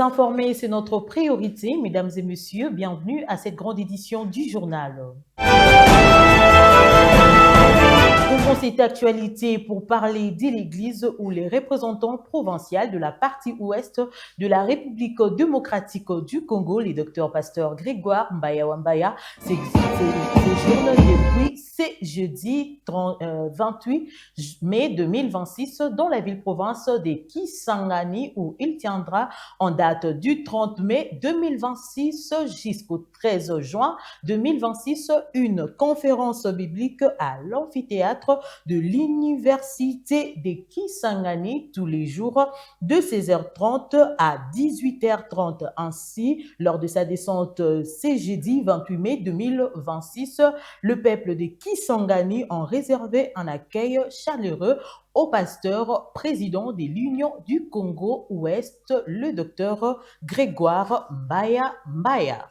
informer, c'est notre priorité. Mesdames et messieurs, bienvenue à cette grande édition du journal. Ouvrons cette actualité pour parler de l'Église où les représentants provinciaux de la partie ouest de la République démocratique du Congo, les docteurs pasteur Grégoire Mbaya Wambaya, séjournent depuis ce jeudi 28 mai 2026 dans la ville-province de Kisangani où il tiendra en date du 30 mai 2026 jusqu'au 13 juin 2026 une conférence biblique à l'amphithéâtre de l'université de Kisangani tous les jours de 16h30 à 18h30. Ainsi, lors de sa descente ce jeudi 28 mai 2026, le peuple de Kisangani a réservé un accueil chaleureux au pasteur président de l'Union du Congo-Ouest, le docteur Grégoire Mbaya Mbaya.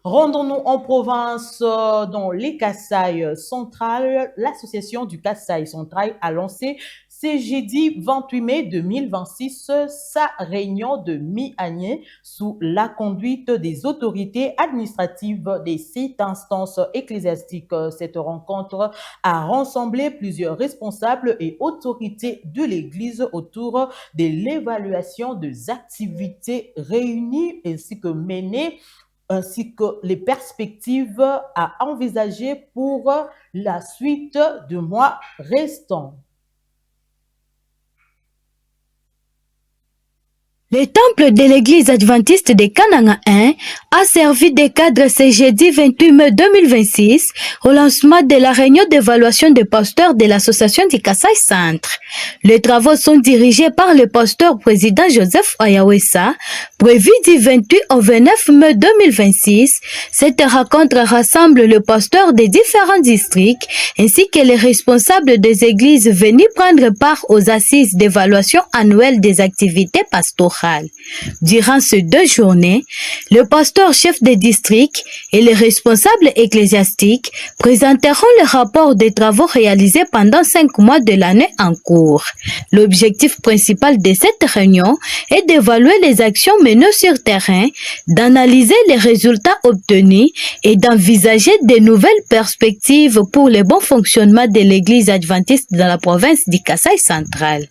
Rendons-nous en province dans les Kasaï centrales. L'association du Kasaï central a lancé ce jeudi 28 mai 2026 sa réunion de mi-année sous la conduite des autorités administratives des 7 instances ecclésiastiques. Cette rencontre a rassemblé plusieurs responsables et autorités de l'Église autour de l'évaluation des activités réunies ainsi que menées ainsi que les perspectives à envisager pour la suite du mois restant. Le temple de l'église adventiste de Kananga 1 a servi de cadre ce jeudi 28 mai 2026 au lancement de la réunion d'évaluation des pasteurs de l'association du Kasaï Centre. Les travaux sont dirigés par le pasteur président Joseph Ayawesa, prévu du 28 au 29 mai 2026. Cette rencontre rassemble le pasteur des différents districts ainsi que les responsables des églises venus prendre part aux assises d'évaluation annuelle des activités pastorales. Durant ces 2 journées, le pasteur chef des districts et les responsables ecclésiastiques présenteront le rapport des travaux réalisés pendant 5 mois de l'année en cours. L'objectif principal de cette réunion est d'évaluer les actions menées sur terrain, d'analyser les résultats obtenus et d'envisager de nouvelles perspectives pour le bon fonctionnement de l'église adventiste dans la province du Kasaï central.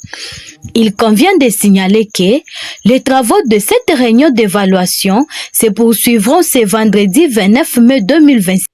Il convient de signaler que les travaux de cette réunion d'évaluation se poursuivront ce vendredi 29 mai 2026.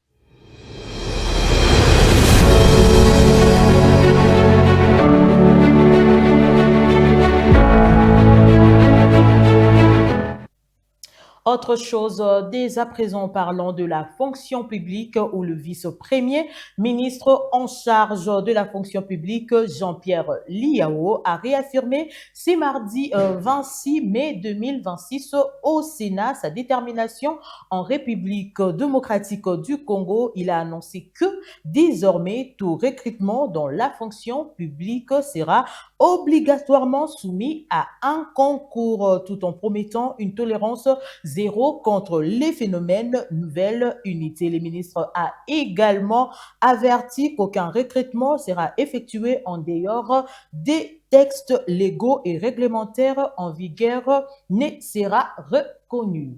Autre chose, dès à présent, parlons de la fonction publique où le vice-premier ministre en charge de la fonction publique, Jean-Pierre Liao, a réaffirmé ce mardi 26 mai 2026 au Sénat sa détermination en République démocratique du Congo. Il a annoncé que désormais, tout recrutement dans la fonction publique sera obligatoirement soumis à un concours tout en promettant une tolérance zéro contre les phénomènes nouvelle unité. Le ministre a également averti qu'aucun recrutement sera effectué en dehors des textes légaux et réglementaires en vigueur ne sera reconnu.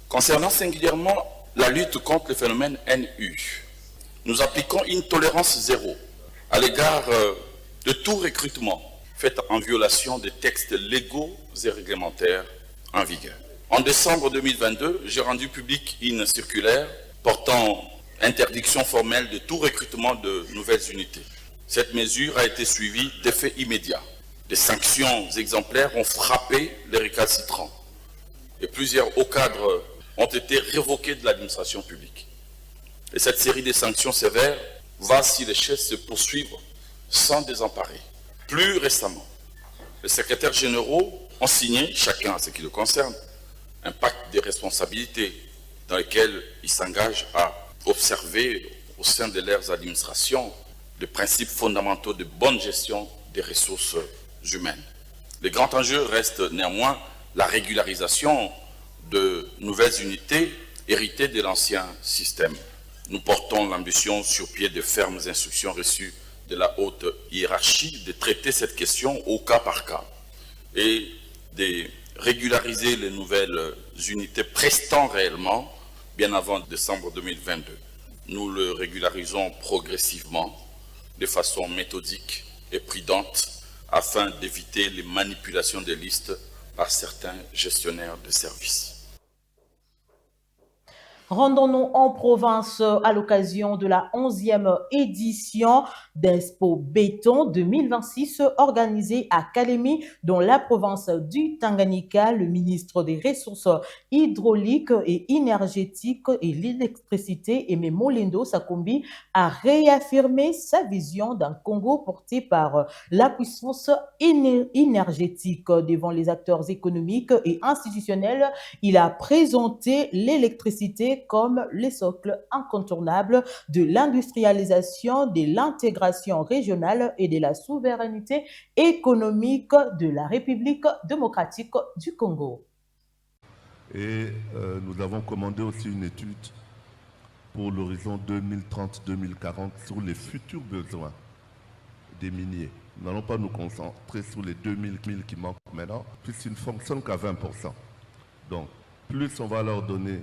Concernant singulièrement la lutte contre le phénomène NU, nous appliquons une tolérance zéro à l'égard de tout recrutement fait en violation des textes légaux et réglementaires en vigueur. En décembre 2022, j'ai rendu public une circulaire portant interdiction formelle de tout recrutement de nouvelles unités. Cette mesure a été suivie d'effets immédiats. Des sanctions exemplaires ont frappé les récalcitrants et plusieurs hauts cadres ont été révoqués de l'administration publique. Et cette série de sanctions sévères va, si les choses se poursuivent, sans désemparer. Plus récemment, les secrétaires généraux ont signé, chacun à ce qui le concerne, un pacte de responsabilité dans lequel ils s'engagent à observer au sein de leurs administrations les principes fondamentaux de bonne gestion des ressources humaines. Le grand enjeu reste néanmoins la régularisation de nouvelles unités héritées de l'ancien système. Nous portons l'ambition sur pied de fermes instructions reçues de la haute hiérarchie de traiter cette question au cas par cas. Et de régulariser les nouvelles unités prestant réellement bien avant décembre 2022. Nous le régularisons progressivement, de façon méthodique et prudente, afin d'éviter les manipulations des listes par certains gestionnaires de services. Rendons-nous en province à l'occasion de la 11e édition d'Expo Béton 2026 organisée à Kalemi dans la province du Tanganyika. Le ministre des Ressources hydrauliques et énergétiques et l'électricité, Aimé Molindo Sakombi, a réaffirmé sa vision d'un Congo porté par la puissance énergétique. Devant les acteurs économiques et institutionnels, il a présenté l'électricité comme les socles incontournables de l'industrialisation, de l'intégration régionale et de la souveraineté économique de la République démocratique du Congo. Et nous avons commandé aussi une étude pour l'horizon 2030-2040 sur les futurs besoins des miniers. Nous n'allons pas nous concentrer sur les 2000 qui manquent maintenant, puisqu'ils ne fonctionnent qu'à 20%. Donc, plus on va leur donner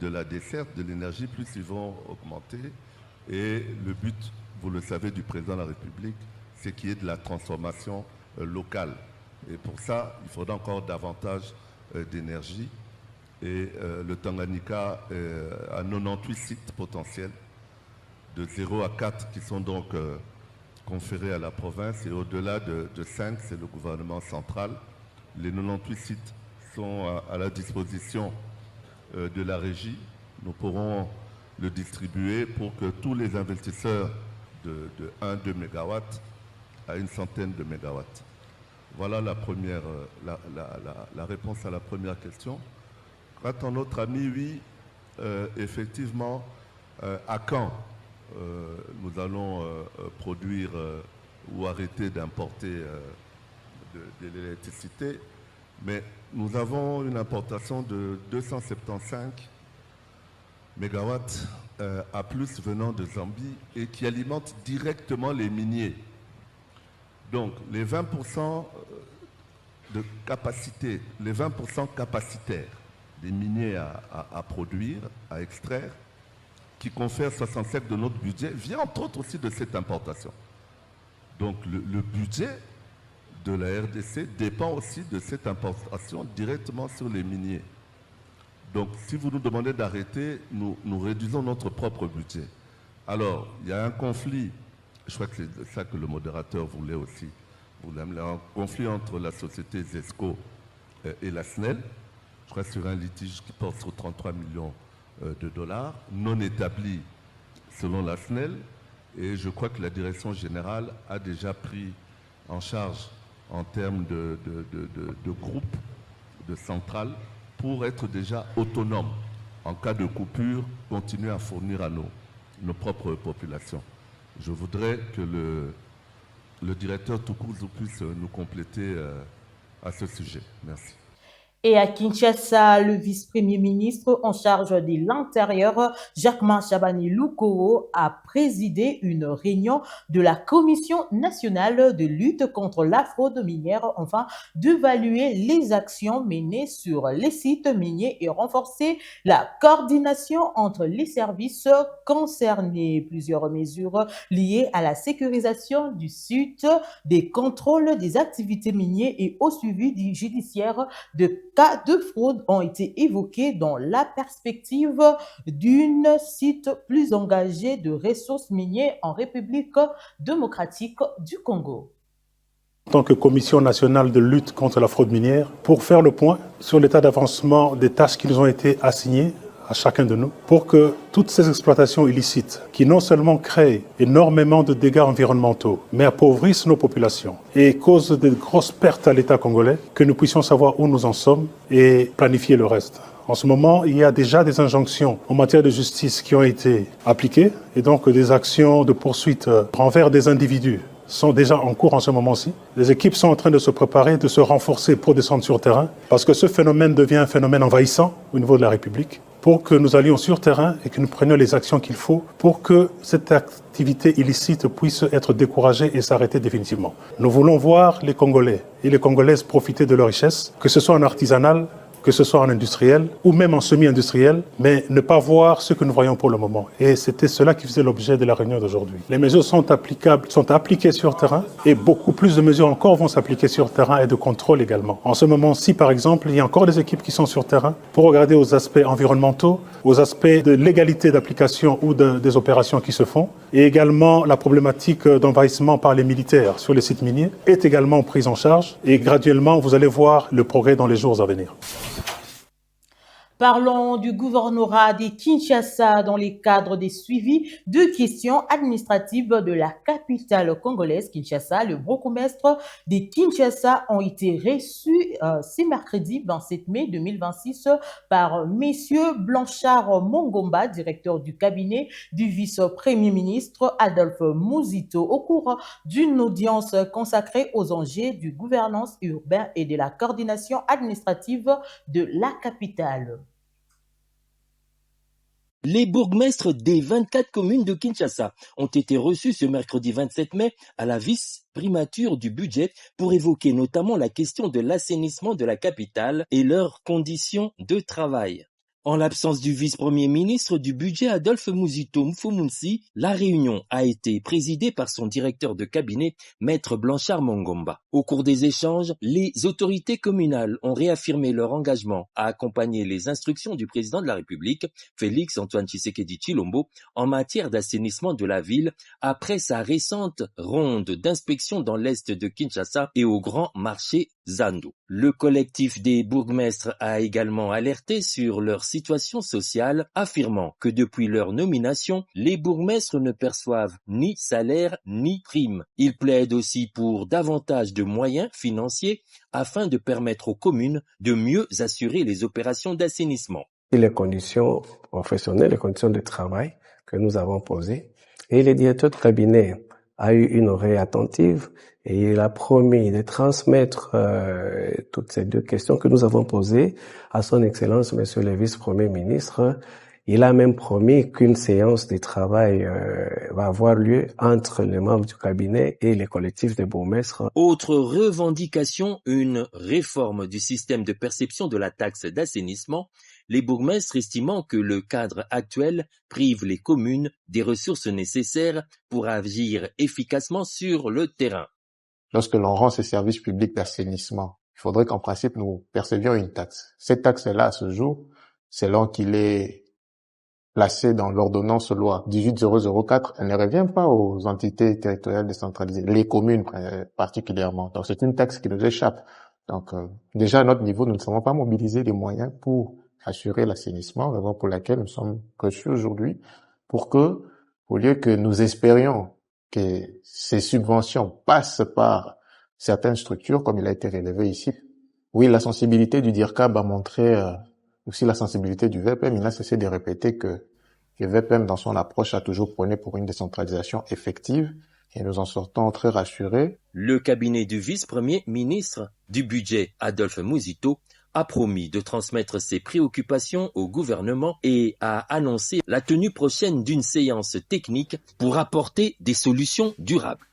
de la desserte, de l'énergie, plus ils vont augmenter. Et le but, vous le savez, du président de la République, c'est qu'il y ait de la transformation locale. Et pour ça, il faudra encore davantage d'énergie. Et le Tanganyika a 98 sites potentiels, de 0 à 4 qui sont donc conférés à la province. Et au-delà de 5, c'est le gouvernement central. Les 98 sites sont à la disposition de la régie. Nous pourrons le distribuer pour que tous les investisseurs de 1-2 MW à une centaine de mégawatts. Voilà la première, la réponse à la première question. Quant à notre ami, oui, effectivement, à quand nous allons produire ou arrêter d'importer de l'électricité, mais nous avons une importation de 275 mégawatts à plus venant de Zambie et qui alimente directement les miniers. Donc les 20% de capacité, les 20% capacitaires des miniers à produire, à extraire, qui confèrent 67 de notre budget, vient entre autres aussi de cette importation. Donc le budget de la RDC dépend aussi de cette importation directement sur les miniers. Donc, si vous nous demandez d'arrêter, nous réduisons notre propre budget. Alors, il y a un conflit, je crois que c'est ça que le modérateur voulait aussi, un conflit entre la société ZESCO et la SNEL, je crois sur un litige qui porte sur 33 millions de dollars, non établi selon la SNEL, et je crois que la direction générale a déjà pris en charge en termes de groupe, de centrale, pour être déjà autonome. En cas de coupure, continuer à fournir à nos propres populations. Je voudrais que le directeur Tukuzu puisse nous compléter à ce sujet. Merci. Et à Kinshasa, le vice-premier ministre en charge de l'Intérieur, Jacquemin Chabani Loukoro, a présidé une réunion de la Commission nationale de lutte contre la fraude minière, afin d'évaluer les actions menées sur les sites miniers et renforcer la coordination entre les services concernés. Plusieurs mesures liées à la sécurisation du site, des contrôles des activités minières et au suivi judiciaire de cas de fraude ont été évoqués dans la perspective d'un site plus engagé de ressources minières en République démocratique du Congo. En tant que Commission nationale de lutte contre la fraude minière, pour faire le point sur l'état d'avancement des tâches qui nous ont été assignées à chacun de nous, pour que toutes ces exploitations illicites, qui non seulement créent énormément de dégâts environnementaux, mais appauvrissent nos populations et causent de grosses pertes à l'État congolais, que nous puissions savoir où nous en sommes et planifier le reste. En ce moment, il y a déjà des injonctions en matière de justice qui ont été appliquées et donc des actions de poursuite envers des individus sont déjà en cours en ce moment-ci. Les équipes sont en train de se préparer, de se renforcer pour descendre sur le terrain parce que ce phénomène devient un phénomène envahissant au niveau de la République. pour que nous allions sur terrain et que nous prenions les actions qu'il faut pour que cette activité illicite puisse être découragée et s'arrêter définitivement. Nous voulons voir les Congolais et les Congolaises profiter de leurs richesses, que ce soit en artisanal, que ce soit en industriel ou même en semi-industriel, mais ne pas voir ce que nous voyons pour le moment. Et c'était cela qui faisait l'objet de la réunion d'aujourd'hui. Les mesures sont appliquées sur terrain et beaucoup plus de mesures encore vont s'appliquer sur terrain et de contrôle également. En ce moment-ci, par exemple, il y a encore des équipes qui sont sur terrain pour regarder aux aspects environnementaux, aux aspects de légalité d'application ou des opérations qui se font, et également la problématique d'envahissement par les militaires sur les sites miniers est également prise en charge et graduellement, vous allez voir le progrès dans les jours à venir. Parlons du gouvernorat de Kinshasa dans le cadre des suivis de questions administratives de la capitale congolaise, Kinshasa. Le bourgmestre de Kinshasa ont été reçus ce mercredi 27 mai 2026 par Messieurs Blanchard Mongomba, directeur du cabinet du vice-premier ministre Adolphe Muzito, au cours d'une audience consacrée aux enjeux du gouvernance urbaine et de la coordination administrative de la capitale. Les bourgmestres des 24 communes de Kinshasa ont été reçus ce mercredi 27 mai à la vice-primature du budget pour évoquer notamment la question de l'assainissement de la capitale et leurs conditions de travail. En l'absence du vice-premier ministre du budget Adolphe Muzito Mfumunsi, la réunion a été présidée par son directeur de cabinet, Maître Blanchard Mongomba. Au cours des échanges, les autorités communales ont réaffirmé leur engagement à accompagner les instructions du président de la République, Félix Antoine Tshisekedi Tshilombo, en matière d'assainissement de la ville après sa récente ronde d'inspection dans l'est de Kinshasa et au grand marché Zando. Le collectif des bourgmestres a également alerté sur leur situation sociale, affirmant que depuis leur nomination, les bourgmestres ne perçoivent ni salaire ni prime. Ils plaident aussi pour davantage de moyens financiers afin de permettre aux communes de mieux assurer les opérations d'assainissement. Les conditions professionnelles, les conditions de travail que nous avons posées, et le directeur de cabinet a eu une oreille attentive et il a promis de transmettre toutes ces deux questions que nous avons posées à son Excellence, Monsieur le Vice-Premier ministre. Il a même promis qu'une séance de travail va avoir lieu entre les membres du cabinet et les collectifs de bourgmestres. Autre revendication, une réforme du système de perception de la taxe d'assainissement, les bourgmestres estimant que le cadre actuel prive les communes des ressources nécessaires pour agir efficacement sur le terrain. Lorsque l'on rend ces services publics d'assainissement, il faudrait qu'en principe nous percevions une taxe. Cette taxe-là, à ce jour, selon qu'il est placé dans l'ordonnance loi 18004, elle ne revient pas aux entités territoriales décentralisées, les communes particulièrement. Donc c'est une taxe qui nous échappe. Donc déjà à notre niveau, nous ne savons pas mobiliser les moyens pour assurer l'assainissement, raison pour laquelle nous sommes reçus aujourd'hui, pour que, au lieu que nous espérions que ces subventions passent par certaines structures, comme il a été relevé ici, oui, la sensibilité du DIRCAB a montré aussi la sensibilité du VPM. Il n'a cessé de répéter que VPM, dans son approche, a toujours prôné pour une décentralisation effective, et nous en sortons très rassurés. Le cabinet du vice-premier ministre du budget, Adolphe Muzito, a promis de transmettre ses préoccupations au gouvernement et a annoncé la tenue prochaine d'une séance technique pour apporter des solutions durables.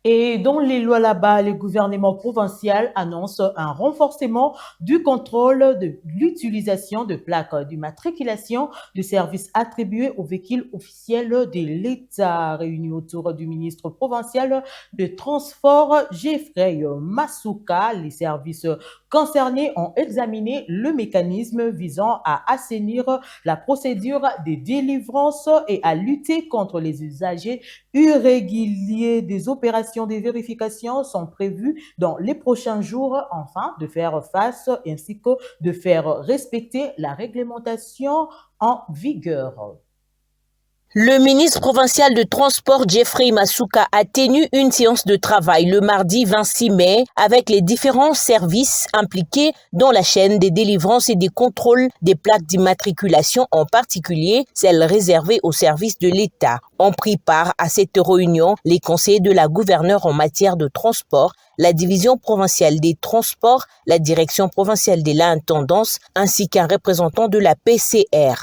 Et dans les lois là-bas, le gouvernement provincial annonce un renforcement du contrôle de l'utilisation de plaques d'immatriculation de services attribués aux véhicules officiels de l'État. Réunis autour du ministre provincial de Transport, Geoffrey Masuka, les services concernés ont examiné le mécanisme visant à assainir la procédure de délivrance et à lutter contre les usagers irréguliers. Des opérations de vérification sont prévues dans les prochains jours afin de faire face ainsi que de faire respecter la réglementation en vigueur. Le ministre provincial de Transport, Jeffrey Masuka, a tenu une séance de travail le mardi 26 mai avec les différents services impliqués dans la chaîne des délivrances et des contrôles des plaques d'immatriculation, en particulier celles réservées aux services de l'État. Ont pris part à cette réunion les conseillers de la gouverneure en matière de transport, la division provinciale des transports, la direction provinciale de l'intendance ainsi qu'un représentant de la PCR.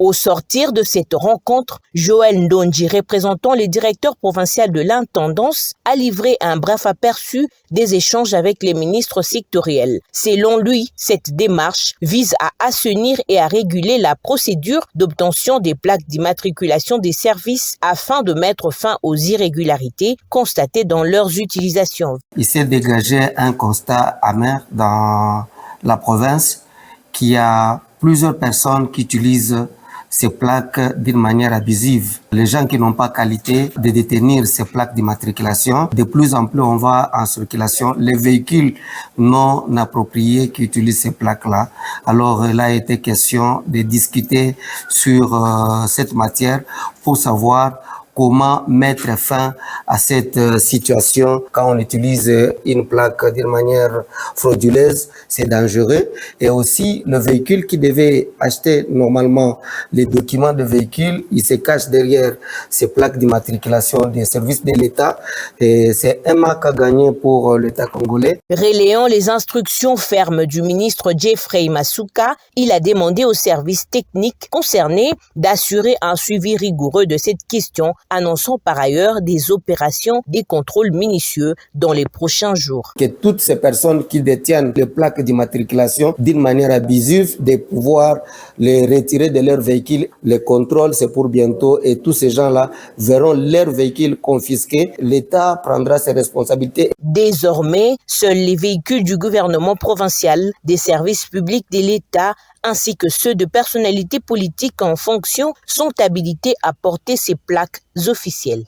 Au sortir de cette rencontre, Joël Ndonji, représentant le directeur provincial de l'intendance, a livré un bref aperçu des échanges avec les ministres sectoriels. Selon lui, cette démarche vise à assainir et à réguler la procédure d'obtention des plaques d'immatriculation des services afin de mettre fin aux irrégularités constatées dans leurs utilisations. Il s'est dégagé un constat amer dans la province qui a plusieurs personnes qui utilisent ces plaques d'une manière abusive. Les gens qui n'ont pas qualité de détenir ces plaques d'immatriculation, de plus en plus on voit en circulation les véhicules non appropriés qui utilisent ces plaques-là. Alors il a été question de discuter sur cette matière pour savoir comment mettre fin à cette situation. Quand on utilise une plaque d'une manière frauduleuse, c'est dangereux. Et aussi, le véhicule qui devait acheter normalement les documents de véhicule, il se cache derrière ces plaques d'immatriculation des services de l'État. Et c'est un manque à gagner pour l'État congolais. Relayant les instructions fermes du ministre Jeffrey Masuka, il a demandé aux services techniques concernés d'assurer un suivi rigoureux de cette question, annonçant par ailleurs des opérations, des contrôles minutieux dans les prochains jours. Que toutes ces personnes qui détiennent les plaques d'immatriculation d'une manière abusive, de pouvoir les retirer de leur véhicule. Les contrôles, c'est pour bientôt et tous ces gens-là verront leurs véhicules confisqués. L'État prendra ses responsabilités. Désormais, seuls les véhicules du gouvernement provincial, des services publics de l'État ainsi que ceux de personnalités politiques en fonction sont habilités à porter ces plaques officielles.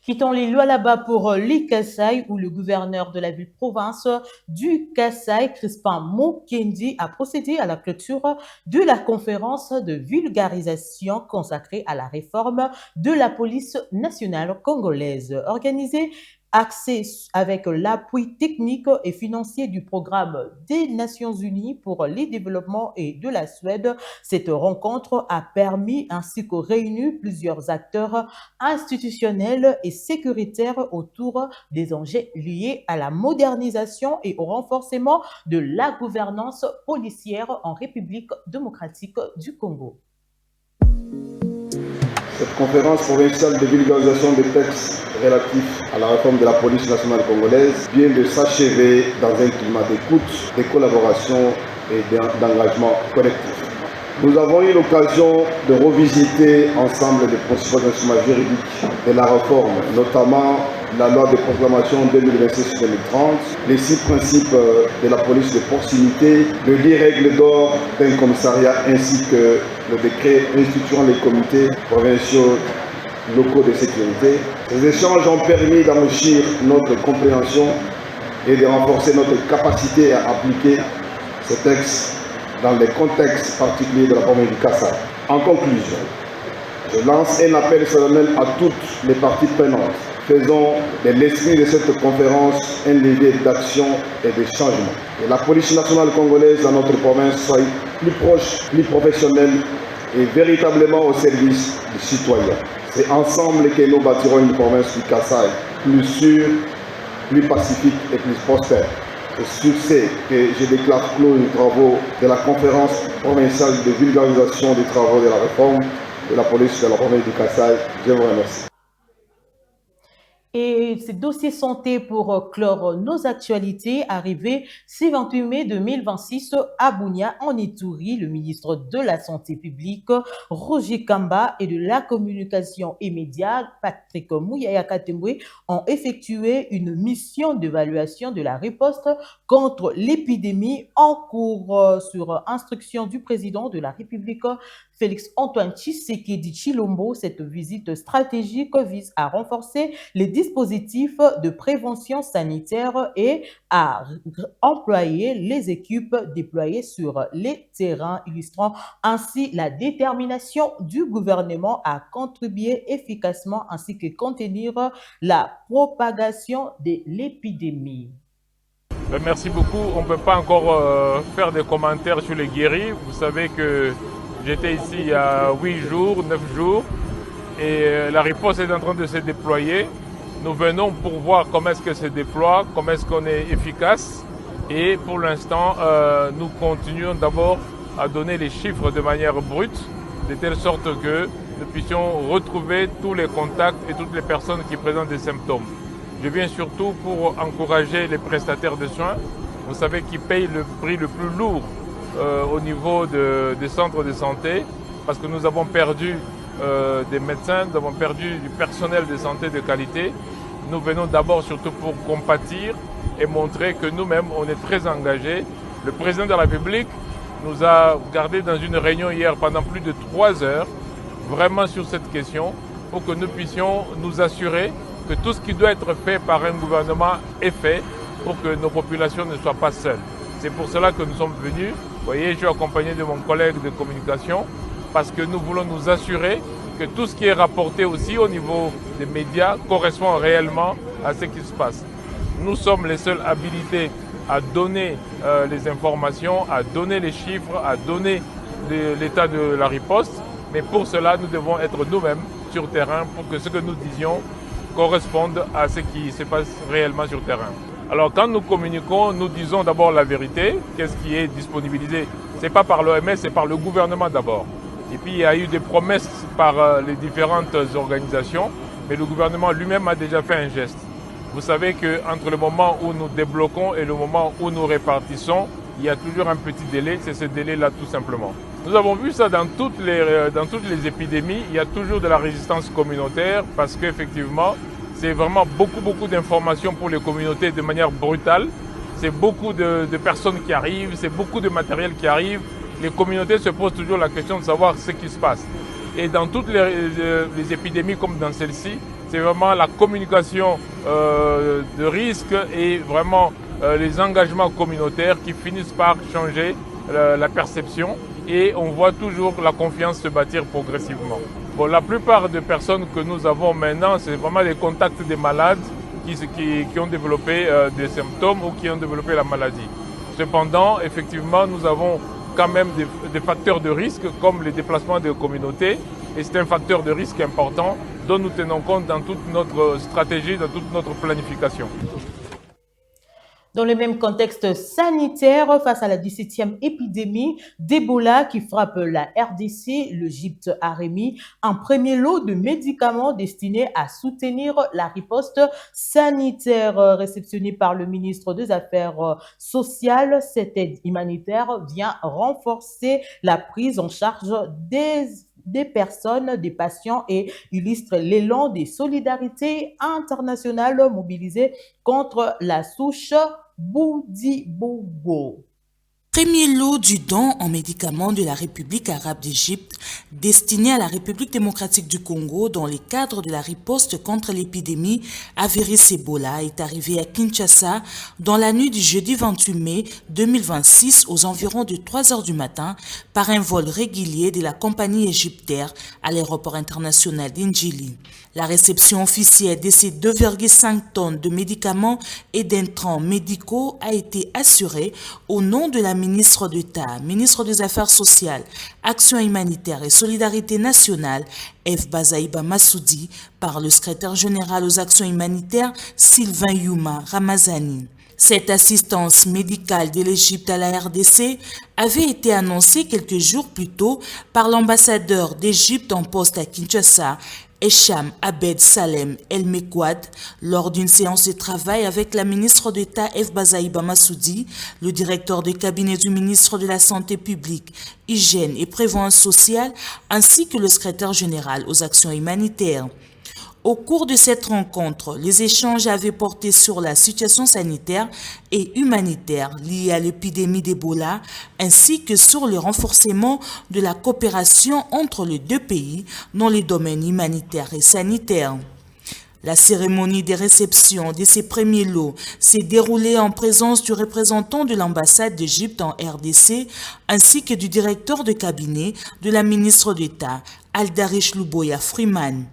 Quittons les lois là-bas pour les Kasaï, où le gouverneur de la ville-province du Kasaï, Crispin Mokendi, a procédé à la clôture de la conférence de vulgarisation consacrée à la réforme de la police nationale congolaise, organisée axé avec l'appui technique et financier du programme des Nations Unies pour les développements et de la Suède. Cette rencontre a permis ainsi que réuni plusieurs acteurs institutionnels et sécuritaires autour des enjeux liés à la modernisation et au renforcement de la gouvernance policière en République démocratique du Congo. Cette conférence provinciale de vulgarisation des textes relatifs à la réforme de la police nationale congolaise vient de s'achever dans un climat d'écoute, de collaboration et d'engagement collectif. Nous avons eu l'occasion de revisiter ensemble les principaux instruments juridiques de la réforme, notamment la loi de proclamation 2026-2030, les 6 principes de la police de proximité, le 10 règles d'or d'un commissariat ainsi que le décret instituant les comités provinciaux locaux de sécurité. Ces échanges ont permis d'enrichir notre compréhension et de renforcer notre capacité à appliquer ces textes dans les contextes particuliers de la province du Kasaï. En conclusion, je lance un appel solennel à toutes les parties prenantes. Faisons de l'esprit de cette conférence un levier d'action et de changement. Et la police nationale congolaise dans notre province soit plus proche, plus professionnelle et véritablement au service des citoyens. C'est ensemble que nous bâtirons une province du Kasaï plus sûre, plus pacifique et plus prospère. C'est sur ce que je déclare clos les travaux de la conférence provinciale de vulgarisation des travaux de la réforme de la police de la province du Kasaï. Je vous remercie. Et ces dossiers santé pour clore nos actualités, arrivé ce 28 mai 2026 à Bunia, en Ituri, le ministre de la Santé publique, Roger Kamba, et de la communication et médias, Patrick Mouyaya Katembwe, ont effectué une mission d'évaluation de la riposte contre l'épidémie en cours sur instruction du président de la République, Félix-Antoine Tshisekedi Tshilombo. Cette visite stratégique vise à renforcer les dispositifs de prévention sanitaire et à employer les équipes déployées sur les terrains, illustrant ainsi la détermination du gouvernement à contribuer efficacement ainsi que contenir la propagation de l'épidémie. Merci beaucoup. On ne peut pas encore faire des commentaires sur les guéris. Vous savez que j'étais ici il y a 8 jours, 9 jours, et la riposte est en train de se déployer. Nous venons pour voir comment est-ce que se déploie, comment est-ce qu'on est efficace. Et pour l'instant, nous continuons d'abord à donner les chiffres de manière brute, de telle sorte que nous puissions retrouver tous les contacts et toutes les personnes qui présentent des symptômes. Je viens surtout pour encourager les prestataires de soins, vous savez, qui payent le prix le plus lourd au niveau des centres de santé, parce que nous avons perdu des médecins, nous avons perdu du personnel de santé de qualité. Nous venons d'abord surtout pour compatir et montrer que nous-mêmes, on est très engagés. Le président de la République nous a gardé dans une réunion hier pendant plus de 3 heures, vraiment sur cette question, pour que nous puissions nous assurer que tout ce qui doit être fait par un gouvernement est fait pour que nos populations ne soient pas seules. C'est pour cela que nous sommes venus. Vous voyez, je suis accompagné de mon collègue de communication parce que nous voulons nous assurer que tout ce qui est rapporté aussi au niveau des médias correspond réellement à ce qui se passe. Nous sommes les seuls habilités à donner les informations, à donner les chiffres, à donner l'état de la riposte. Mais pour cela, nous devons être nous-mêmes sur terrain pour que ce que nous disions correspondent à ce qui se passe réellement sur terrain. Alors quand nous communiquons, nous disons d'abord la vérité, qu'est-ce qui est disponibilisé. Ce n'est pas par l'OMS, c'est par le gouvernement d'abord. Et puis il y a eu des promesses par les différentes organisations, mais le gouvernement lui-même a déjà fait un geste. Vous savez qu'entre le moment où nous débloquons et le moment où nous répartissons, il y a toujours un petit délai, c'est ce délai-là tout simplement. Nous avons vu ça dans toutes les épidémies, il y a toujours de la résistance communautaire parce qu'effectivement, c'est vraiment beaucoup d'informations pour les communautés de manière brutale. C'est beaucoup de personnes qui arrivent, c'est beaucoup de matériel qui arrive. Les communautés se posent toujours la question de savoir ce qui se passe. Et dans toutes les épidémies comme dans celle-ci, c'est vraiment la communication de risque et vraiment les engagements communautaires qui finissent par changer la perception. Et on voit toujours la confiance se bâtir progressivement. Bon, la plupart des personnes que nous avons maintenant, c'est vraiment les contacts des malades qui ont développé des symptômes ou qui ont développé la maladie. Cependant, effectivement, nous avons quand même des facteurs de risque comme les déplacements des communautés. Et c'est un facteur de risque important dont nous tenons compte dans toute notre stratégie, dans toute notre planification. Dans le même contexte sanitaire, face à la 17e épidémie d'Ebola qui frappe la RDC, l'Égypte a remis un premier lot de médicaments destinés à soutenir la riposte sanitaire réceptionnée par le ministre des Affaires sociales. Cette aide humanitaire vient renforcer la prise en charge des personnes, des patients et illustre l'élan des solidarités internationales mobilisées contre la souche Boudibogo. Premier lot du don en médicaments de la République arabe d'Égypte destiné à la République démocratique du Congo dans le cadre de la riposte contre l'épidémie à virus Ebola est arrivé à Kinshasa dans la nuit du jeudi 28 mai 2026 aux environs de 3 heures du matin par un vol régulier de la compagnie égyptaire à l'aéroport international d'Indjili. La réception officielle de ces 2,5 tonnes de médicaments et d'intrants médicaux a été assurée au nom de la ministre d'État, ministre des Affaires sociales, Action humanitaire et solidarité nationale, F. Bazaïba Massoudi, par le secrétaire général aux actions humanitaires, Sylvain Yuma Ramazani. Cette assistance médicale de l'Égypte à la RDC avait été annoncée quelques jours plus tôt par l'ambassadeur d'Égypte en poste à Kinshasa, Esham Abed Salem El Mekwad, lors d'une séance de travail avec la ministre d'État F. Bazaïba Massoudi, le directeur de cabinet du ministre de la Santé publique, Hygiène et Prévoyance sociale, ainsi que le secrétaire général aux actions humanitaires. Au cours de cette rencontre, les échanges avaient porté sur la situation sanitaire et humanitaire liée à l'épidémie d'Ebola, ainsi que sur le renforcement de la coopération entre les deux pays dans les domaines humanitaires et sanitaires. La cérémonie de réception de ces premiers lots s'est déroulée en présence du représentant de l'ambassade d'Égypte en RDC ainsi que du directeur de cabinet de la ministre d'État, Aldarish Luboya Freeman.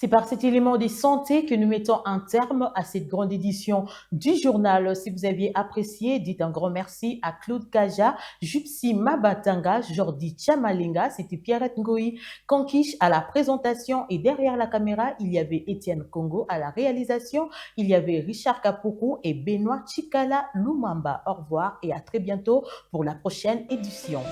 C'est par cet élément de santé que nous mettons un terme à cette grande édition du journal. Si vous aviez apprécié, dites un grand merci à Claude Kaja, Jupsi Mabatanga, Jordi Chamalinga, c'était Pierrette Ngoï, Kankish à la présentation et derrière la caméra, il y avait Étienne Congo à la réalisation, il y avait Richard Kapoukou et Benoît Chikala Lumamba. Au revoir et à très bientôt pour la prochaine édition.